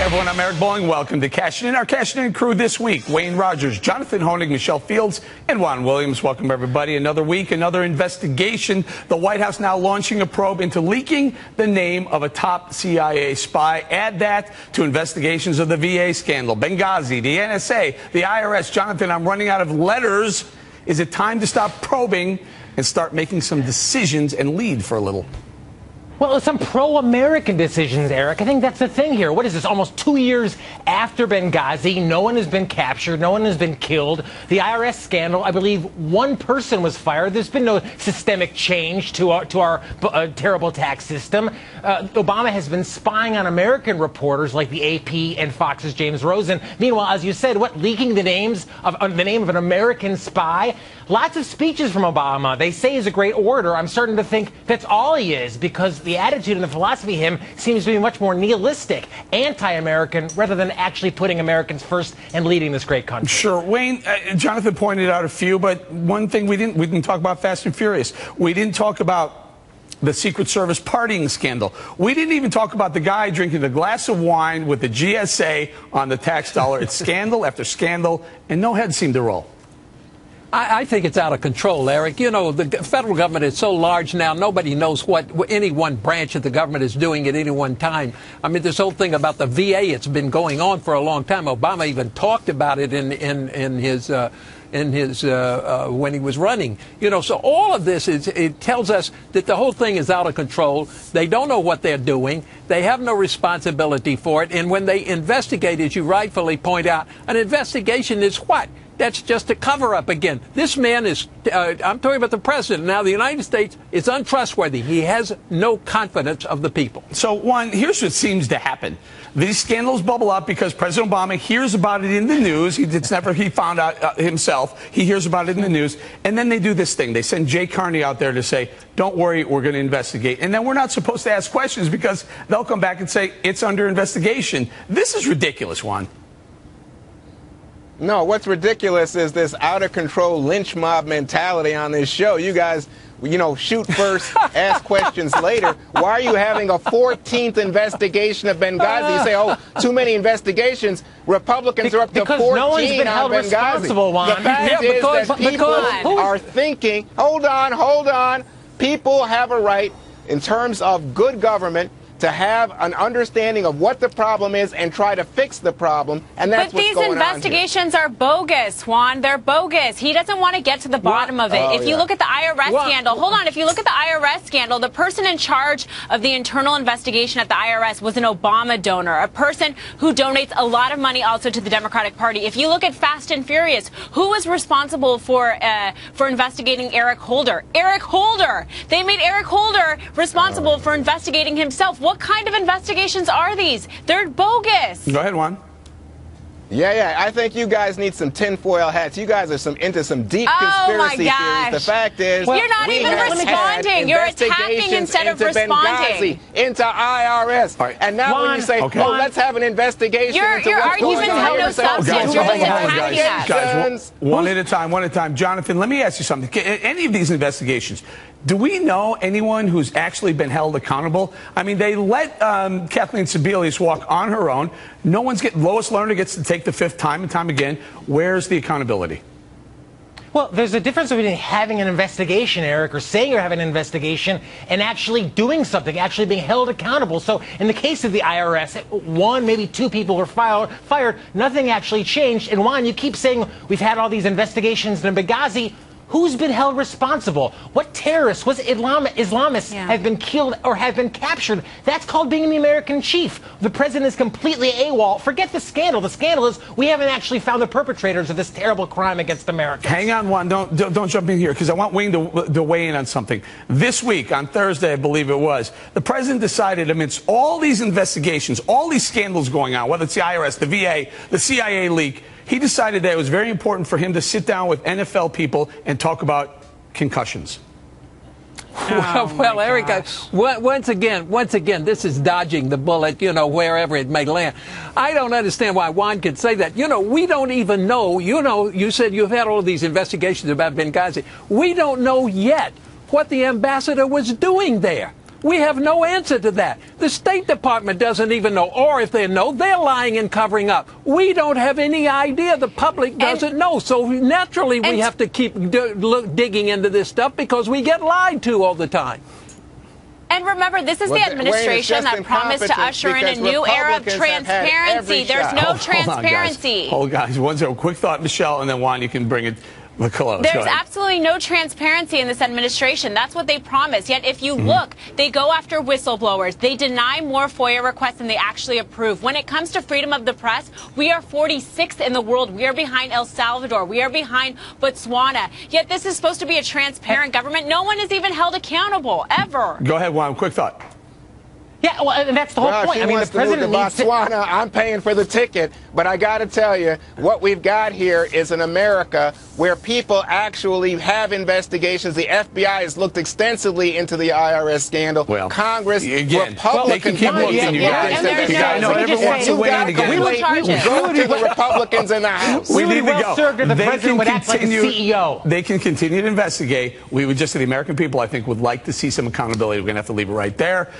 Everyone, I'm Eric Bowling. Welcome to Cashin In. Our Cashin In crew this week: Wayne Rogers, Jonathan Honig, Michelle Fields, and Juan Williams. Welcome, everybody. Another week, another investigation. The White House now launching a probe into leaking the name of a top CIA spy. Add that to investigations of the VA scandal, Benghazi, the NSA, the IRS. Jonathan, I'm running out of letters. Is it time to stop probing and start making some decisions and lead for a little? Well, some pro-American decisions, Eric. I think that's the thing here. What is this? Almost 2 years after Benghazi, no one has been captured, no one has been killed. The IRS scandal, I believe one person was fired. There's been no systemic change to our terrible tax system. Obama has been spying on American reporters like the AP and Fox's James Rosen. Meanwhile, as you said, leaking the name of an American spy? Lots of speeches from Obama. They say he's a great orator. I'm starting to think that's all he is, because the attitude and the philosophy of him seems to be much more nihilistic, anti-American, rather than actually putting Americans first and leading this great country. Sure. Wayne, Jonathan pointed out a few, but one thing we didn't talk about Fast and Furious. We didn't talk about the Secret Service partying scandal. We didn't even talk about the guy drinking a glass of wine with the GSA on the tax dollar. It's scandal after scandal, and no heads seem to roll. I think it's out of control, Eric. You know, the federal government is so large now, nobody knows what any one branch of the government is doing at any one time. I mean, this whole thing about the VA, it's been going on for a long time. Obama even talked about it in his when he was running. You know, so all of this it tells us that the whole thing is out of control. They don't know what they're doing. They have no responsibility for it. And when they investigate, as you rightfully point out, an investigation is what? That's just a cover-up again. This man is, I'm talking about the president. Now, the United States is untrustworthy. He has no confidence of the people. So, Juan, here's what seems to happen. These scandals bubble up because President Obama hears about it in the news. He found out himself. He hears about it in the news. And then they do this thing. They send Jay Carney out there to say, don't worry, we're going to investigate. And then we're not supposed to ask questions because they'll come back and say, it's under investigation. This is ridiculous, Juan. No, what's ridiculous is this out-of-control lynch mob mentality on this show. You guys, you know, shoot first, ask questions later. Why are you having a 14th investigation of Benghazi? You say, oh, too many investigations. Republicans are up to 14 no one's been held on responsible, Benghazi. Juan. The fact is that people are thinking, hold on. People have a right, in terms of good government, to have an understanding of what the problem is and try to fix the problem, and that's what's going on. But these investigations are bogus, Juan. They're bogus. He doesn't want to get to the bottom of it. If you look at the IRS scandal, hold on. If you look at the IRS scandal, the person in charge of the internal investigation at the IRS was an Obama donor, a person who donates a lot of money also to the Democratic Party. If you look at Fast and Furious, who was responsible for investigating Eric Holder? Eric Holder. They made Eric Holder responsible for investigating himself. What kind of investigations are these? They're bogus. Go ahead, Juan. Yeah, I think you guys need some tinfoil hats. You guys are into some deep conspiracy theories. The fact is, you're not even responding. You're attacking instead of responding. Benghazi, into IRS. Right. And now when you say, let's have an investigation into what's going on. Your arguments have no substance. You're just attacking us. Guys, one at a time. Jonathan, let me ask you something. Any of these investigations, do we know anyone who's actually been held accountable? I mean, they let Kathleen Sebelius walk on her own. No one's Lois Lerner gets to take the fifth time and time again. Where's the accountability? Well, there's a difference between having an investigation, Eric, or saying you're having an investigation, and actually doing something, actually being held accountable. So in the case of the IRS, one, maybe two people were fired. Nothing actually changed. And Juan, you keep saying we've had all these investigations in Benghazi. Who's been held responsible? What terrorists, what Islamists have been killed or have been captured? That's called being the American chief. The president is completely AWOL. Forget the scandal. The scandal is we haven't actually found the perpetrators of this terrible crime against Americans. Hang on, Juan. Don't jump in here, because I want Wayne to weigh in on something. This week, on Thursday, I believe it was, the president decided amidst all these investigations, all these scandals going on, whether it's the IRS, the VA, the CIA leak, he decided that it was very important for him to sit down with NFL people and talk about concussions. Well, Eric, once again, this is dodging the bullet, you know, wherever it may land. I don't understand why Juan could say that. You know, we don't even know, you said you've had all of these investigations about Benghazi. We don't know yet what the ambassador was doing there. We have no answer to that. The State Department doesn't even know, or if they know, they're lying and covering up. We don't have any idea. The public doesn't know. So naturally, we have to keep digging into this stuff because we get lied to all the time. And remember, this is the administration that promised to usher in a new era of transparency. There's no transparency. Hold on, guys. One second. Quick thought, Michelle, and then Juan, you can bring it close. There's absolutely no transparency in this administration. That's what they promise. Yet, if you look, they go after whistleblowers. They deny more FOIA requests than they actually approve. When it comes to freedom of the press, we are 46th in the world. We are behind El Salvador. We are behind Botswana. Yet, this is supposed to be a transparent government. No one is even held accountable, ever. Go ahead, Juan. Quick thought. Yeah, well, and that's the whole point. I mean, the president needs to Botswana. I'm paying for the ticket, but I got to tell you, what we've got here is an America where people actually have investigations. The FBI has looked extensively into the IRS scandal. Well, Congress, again, Republicans, they can keep looking. You guys know everyone wants to weigh in again. Go to the Republicans in the House. We need to go. Served if the president would act like a CEO. They can continue to investigate. We would just, the American people, I think, would like to see some accountability. We're going to have to leave it right there.